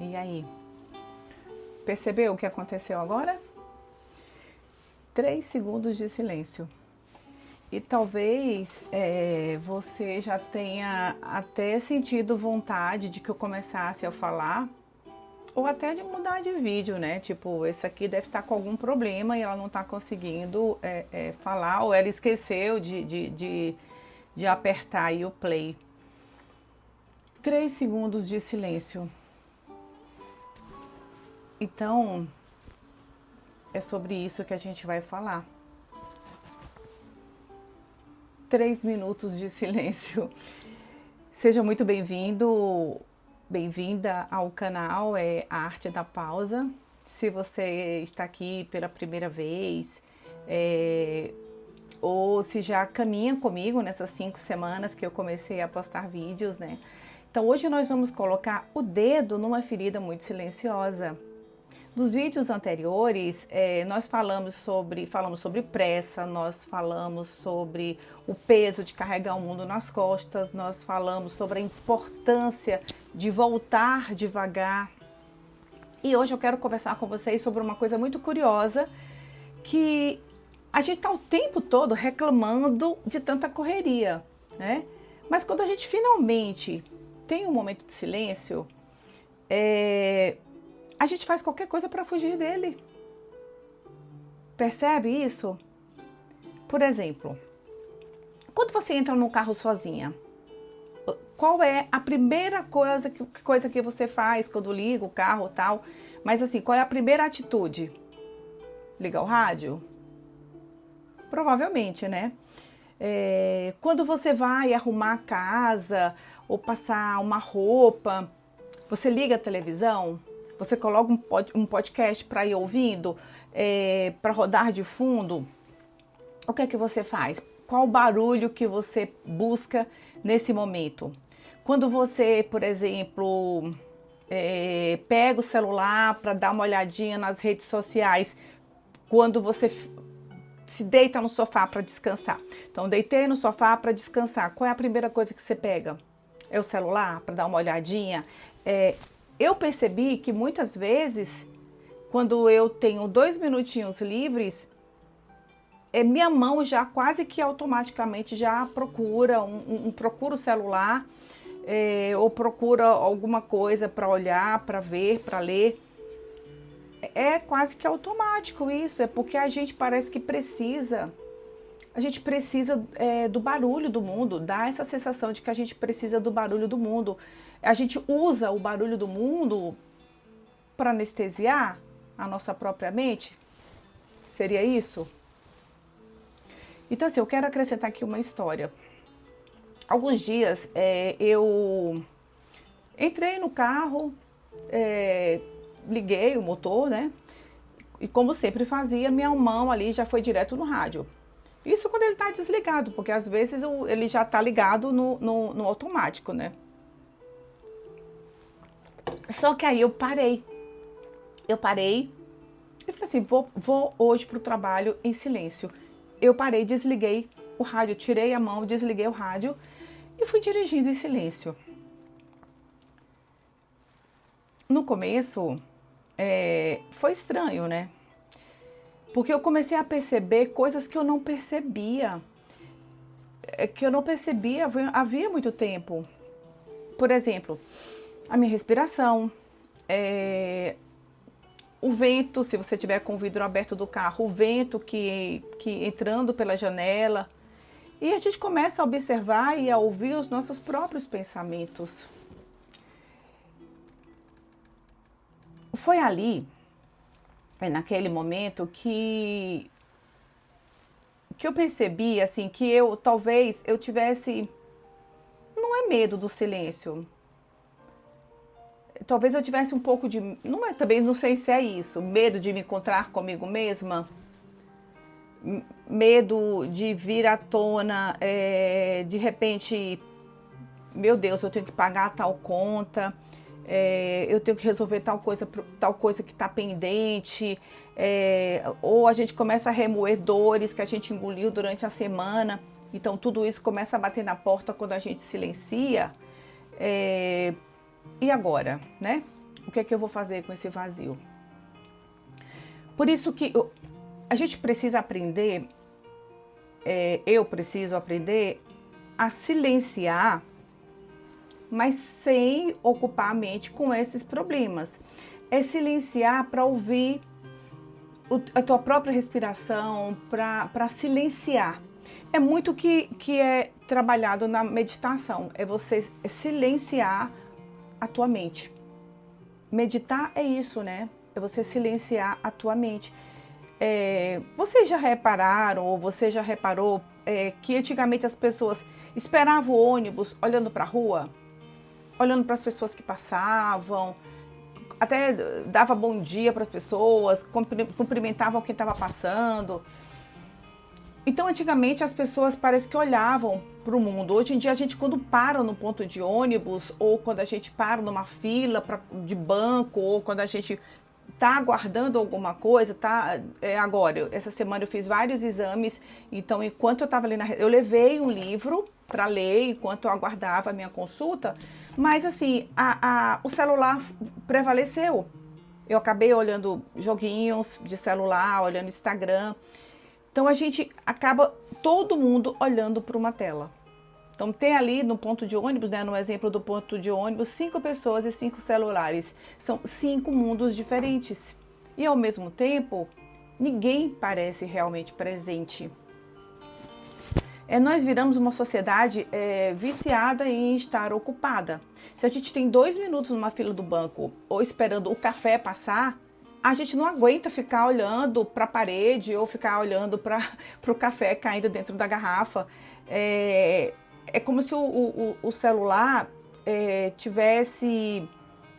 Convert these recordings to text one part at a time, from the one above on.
E aí? Percebeu o que aconteceu agora? 3 segundos de silêncio. E talvez você já tenha até sentido vontade de que eu começasse a falar, ou até de mudar de vídeo, né? Tipo, esse aqui deve estar com algum problema e ela não está conseguindo falar, ou ela esqueceu de apertar aí o play. 3 segundos de silêncio. Então, é sobre isso que a gente vai falar. 3 minutos de silêncio. Seja muito bem-vindo, bem-vinda ao canal A Arte da Pausa. Se você está aqui pela primeira vez, ou se já caminha comigo nessas 5 semanas que eu comecei a postar vídeos, né? Então hoje nós vamos colocar o dedo numa ferida muito silenciosa. Nos vídeos anteriores, nós falamos sobre pressa, nós falamos sobre o peso de carregar o mundo nas costas, nós falamos sobre a importância de voltar devagar. E hoje eu quero conversar com vocês sobre uma coisa muito curiosa, que a gente está o tempo todo reclamando de tanta correria, né? Mas quando a gente finalmente tem um momento de silêncio, a gente faz qualquer coisa para fugir dele. Percebe isso? Por exemplo, quando você entra no carro sozinha, qual é a primeira coisa que você faz quando liga o carro e tal? Mas assim, qual é a primeira atitude? Ligar o rádio? Provavelmente, né? Quando você vai arrumar a casa ou passar uma roupa, você liga a televisão? Você coloca um podcast para ir ouvindo, para rodar de fundo? O que é que você faz? Qual o barulho que você busca nesse momento? Quando você, por exemplo, pega o celular para dar uma olhadinha nas redes sociais, quando você se deita no sofá para descansar. Então, deitei no sofá para descansar. Qual é a primeira coisa que você pega? É o celular para dar uma olhadinha? Eu percebi que muitas vezes, quando eu tenho 2 minutinhos livres, minha mão já quase que automaticamente já procura procura o celular, ou procura alguma coisa para olhar, para ver, para ler. É quase que automático isso, é porque a gente parece que precisa. A gente precisa do barulho do mundo, dá essa sensação de que a gente precisa do barulho do mundo. A gente usa o barulho do mundo para anestesiar a nossa própria mente? Seria isso? Então assim, eu quero acrescentar aqui uma história. Alguns dias eu entrei no carro, liguei o motor, né? E como sempre fazia, minha mão ali já foi direto no rádio. Isso quando ele está desligado, porque às vezes ele já está ligado no automático, né? Só que aí eu parei e falei assim, vou hoje para o trabalho em silêncio. Eu parei, desliguei o rádio, tirei a mão, desliguei o rádio e fui dirigindo em silêncio. No começo, foi estranho, né? Porque eu comecei a perceber coisas que eu não percebia. Havia muito tempo. Por exemplo, a minha respiração, o vento, se você tiver com o vidro aberto do carro, o vento que entrando pela janela. E a gente começa a observar e a ouvir os nossos próprios pensamentos. Foi ali, naquele momento, que eu percebi, assim, que talvez eu tivesse, não é medo do silêncio, talvez eu tivesse um pouco de, também não sei se é isso, medo de me encontrar comigo mesma, medo de vir à tona, de repente, meu Deus, eu tenho que pagar tal conta, eu tenho que resolver tal coisa que está pendente, ou a gente começa a remoer dores que a gente engoliu durante a semana, então tudo isso começa a bater na porta quando a gente silencia. E agora, né? O que é que eu vou fazer com esse vazio? Por isso que a gente precisa aprender, eu preciso aprender a silenciar, mas sem ocupar a mente com esses problemas. É silenciar para ouvir a tua própria respiração, para silenciar. É muito que é trabalhado na meditação, é você silenciar a tua mente. Meditar é isso, né? É você silenciar a tua mente. Vocês já repararam, ou você já reparou, que antigamente as pessoas esperavam o ônibus olhando para a rua? Olhando para as pessoas que passavam, até dava bom dia para as pessoas, cumprimentavam quem estava passando. Então, antigamente, as pessoas parece que olhavam para o mundo. Hoje em dia, a gente, quando para no ponto de ônibus, ou quando a gente para numa fila de banco, ou quando a gente está aguardando alguma coisa, agora, essa semana eu fiz vários exames, então, enquanto eu estava ali eu levei um livro para ler, enquanto eu aguardava a minha consulta, mas, assim, o celular prevaleceu. Eu acabei olhando joguinhos de celular, olhando Instagram. Então, a gente acaba, todo mundo olhando para uma tela. Então, tem ali no ponto de ônibus, né, no exemplo do ponto de ônibus, 5 pessoas e 5 celulares. São 5 mundos diferentes. E, ao mesmo tempo, ninguém parece realmente presente. Nós viramos uma sociedade viciada em estar ocupada. Se a gente tem 2 minutos numa fila do banco ou esperando o café passar, a gente não aguenta ficar olhando para a parede ou ficar olhando para o café caindo dentro da garrafa. É como se o celular tivesse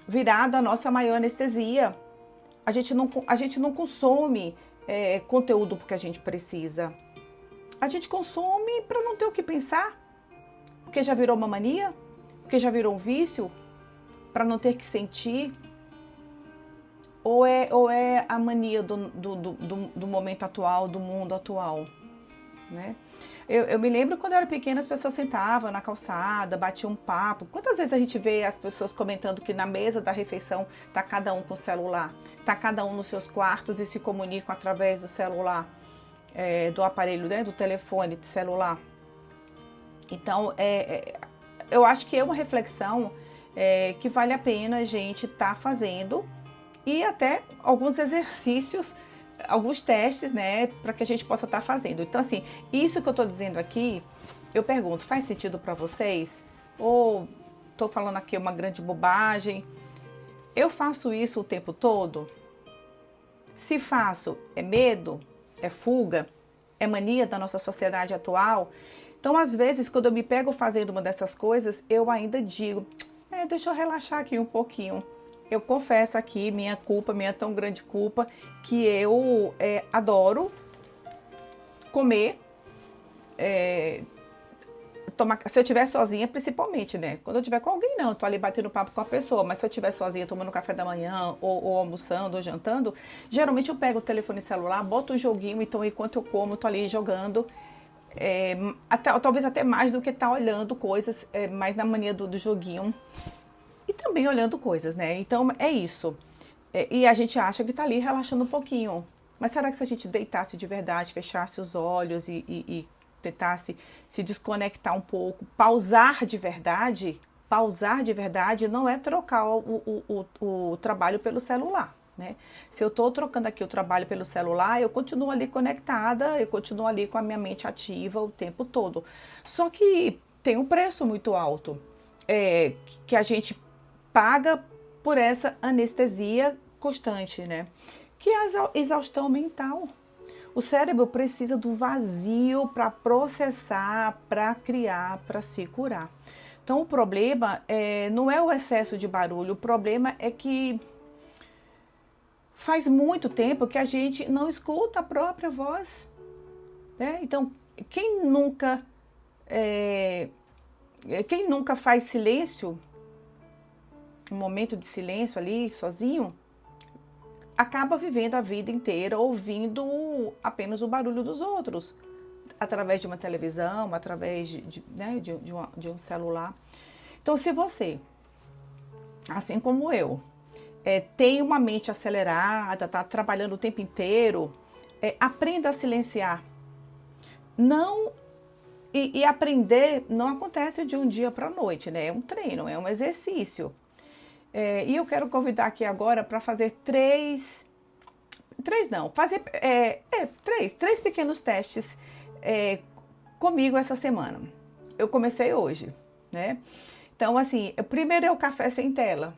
virado a nossa maior anestesia. A gente não consome conteúdo porque a gente precisa. A gente consome para não ter o que pensar, porque já virou uma mania, porque já virou um vício, para não ter que sentir. Ou é a mania do momento atual, do mundo atual, né? Eu me lembro quando eu era pequena, as pessoas sentavam na calçada, batiam um papo. Quantas vezes a gente vê as pessoas comentando que na mesa da refeição tá cada um com o celular, tá cada um nos seus quartos e se comunicam através do celular, do aparelho, né, do telefone, do celular. Então, eu acho que é uma reflexão que vale a pena a gente estar fazendo, e até alguns exercícios, alguns testes, né, para que a gente possa estar fazendo. Então, assim, isso que eu estou dizendo aqui, eu pergunto, faz sentido para vocês? Ou estou falando aqui uma grande bobagem? Eu faço isso o tempo todo? Se faço, é medo? É fuga? É mania da nossa sociedade atual? Então, às vezes, quando eu me pego fazendo uma dessas coisas, eu ainda digo, deixa eu relaxar aqui um pouquinho. Eu confesso aqui minha culpa, minha tão grande culpa, que eu adoro comer, se eu estiver sozinha, principalmente, né? Quando eu estiver com alguém, não, eu tô ali batendo papo com a pessoa, mas se eu estiver sozinha, tomando café da manhã, ou almoçando, ou jantando, geralmente eu pego o telefone celular, boto um joguinho, então enquanto eu como, eu tô ali jogando, talvez até mais do que estar olhando coisas, mais na mania do joguinho. E também olhando coisas, né? Então, é isso. E a gente acha que tá ali relaxando um pouquinho. Mas será que se a gente deitasse de verdade, fechasse os olhos e tentasse se desconectar um pouco, pausar de verdade não é trocar o trabalho pelo celular, né? Se eu tô trocando aqui o trabalho pelo celular, eu continuo ali conectada, eu continuo ali com a minha mente ativa o tempo todo. Só que tem um preço muito alto, que a gente paga por essa anestesia constante, né? Que é a exaustão mental. O cérebro precisa do vazio para processar, para criar, para se curar. Então, o problema não é o excesso de barulho, o problema é que faz muito tempo que a gente não escuta a própria voz, né? Então, quem nunca faz silêncio, um momento de silêncio ali, sozinho, acaba vivendo a vida inteira ouvindo apenas o barulho dos outros, através de uma televisão, através de um celular. Então, se você, assim como eu, tem uma mente acelerada, está trabalhando o tempo inteiro, aprenda a silenciar. Não, e aprender não acontece de um dia para a noite, né? É um treino, é um exercício. E eu quero convidar aqui agora para fazer três pequenos testes comigo essa semana. Eu comecei hoje, né? Então, assim, o primeiro é o café sem tela,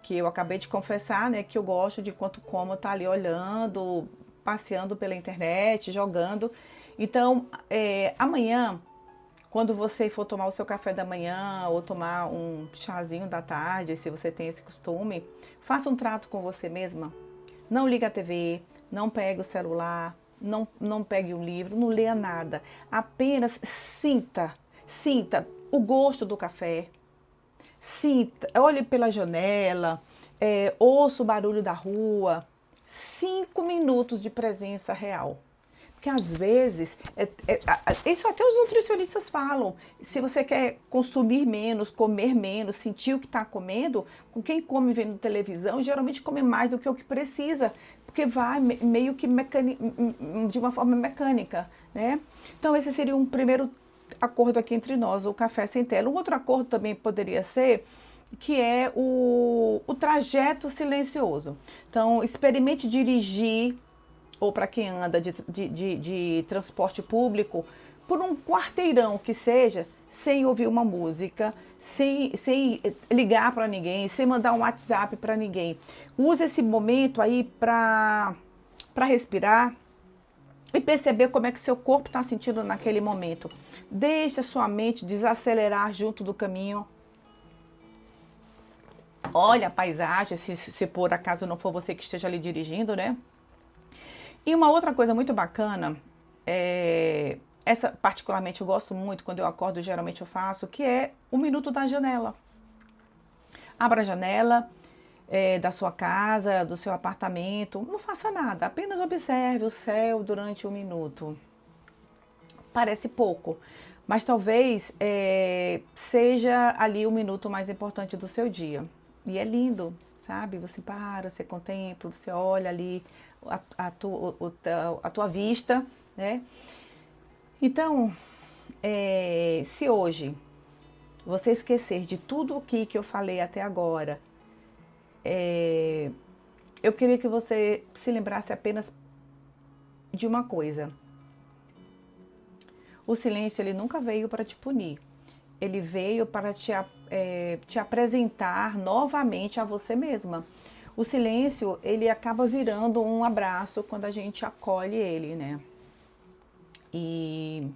que eu acabei de confessar, né, que eu gosto de enquanto como estar ali olhando, passeando pela internet, jogando. Então, amanhã, quando você for tomar o seu café da manhã ou tomar um chazinho da tarde, se você tem esse costume, faça um trato com você mesma. Não liga a TV, não pegue o celular, não pegue um livro, não leia nada. Apenas sinta o gosto do café. Sinta, olhe pela janela, ouça o barulho da rua. 5 minutos de presença real. Porque às vezes, isso até os nutricionistas falam, se você quer consumir menos, comer menos, sentir o que está comendo, com quem come vendo televisão, geralmente come mais do que o que precisa, porque vai meio que de uma forma mecânica, né? Então esse seria um primeiro acordo aqui entre nós, o café sem tela. Um outro acordo também poderia ser que é o trajeto silencioso. Então, experimente dirigir, ou para quem anda de transporte público, por um quarteirão que seja, sem ouvir uma música, sem ligar para ninguém, sem mandar um WhatsApp para ninguém. Use esse momento aí para respirar e perceber como é que seu corpo está sentindo naquele momento. Deixe a sua mente desacelerar junto do caminho. Olha a paisagem, se por acaso não for você que esteja ali dirigindo, né? E uma outra coisa muito bacana, essa particularmente eu gosto muito, quando eu acordo geralmente eu faço, que é o minuto da janela. Abra a janela da sua casa, do seu apartamento, não faça nada, apenas observe o céu durante 1 minuto. Parece pouco, mas talvez seja ali o minuto mais importante do seu dia. E é lindo, sabe? Você para, você contempla, você olha ali a tua vista, né? Então, se hoje você esquecer de tudo o que eu falei até agora, eu queria que você se lembrasse apenas de uma coisa. O silêncio, ele nunca veio para te punir. Ele veio para te apresentar novamente a você mesma. O silêncio, ele acaba virando um abraço quando a gente acolhe ele, né? E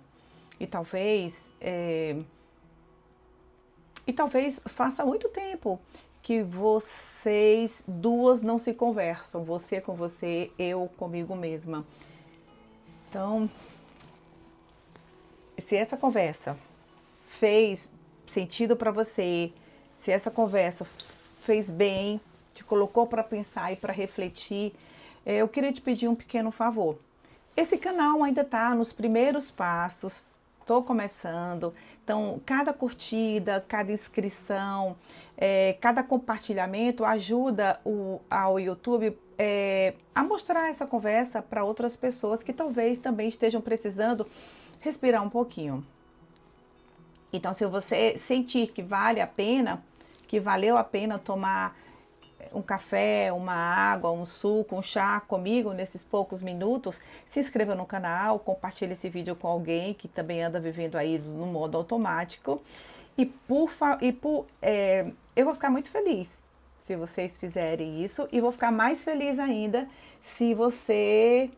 talvez faça muito tempo que vocês duas não se conversam, você com você, eu comigo mesma. Então, se essa conversa fez sentido para você, se essa conversa fez bem, te colocou para pensar e para refletir, eu queria te pedir um pequeno favor. Esse canal ainda está nos primeiros passos, estou começando, então cada curtida, cada inscrição, cada compartilhamento ajuda ao YouTube a mostrar essa conversa para outras pessoas que talvez também estejam precisando respirar um pouquinho. Então, se você sentir que vale a pena, que valeu a pena tomar um café, uma água, um suco, um chá comigo nesses poucos minutos, se inscreva no canal, compartilhe esse vídeo com alguém que também anda vivendo aí no modo automático. Eu vou ficar muito feliz se vocês fizerem isso e vou ficar mais feliz ainda se você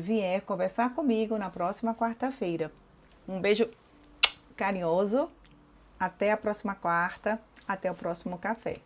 vier conversar comigo na próxima quarta-feira. Um beijo carinhoso, até a próxima quarta, até o próximo café.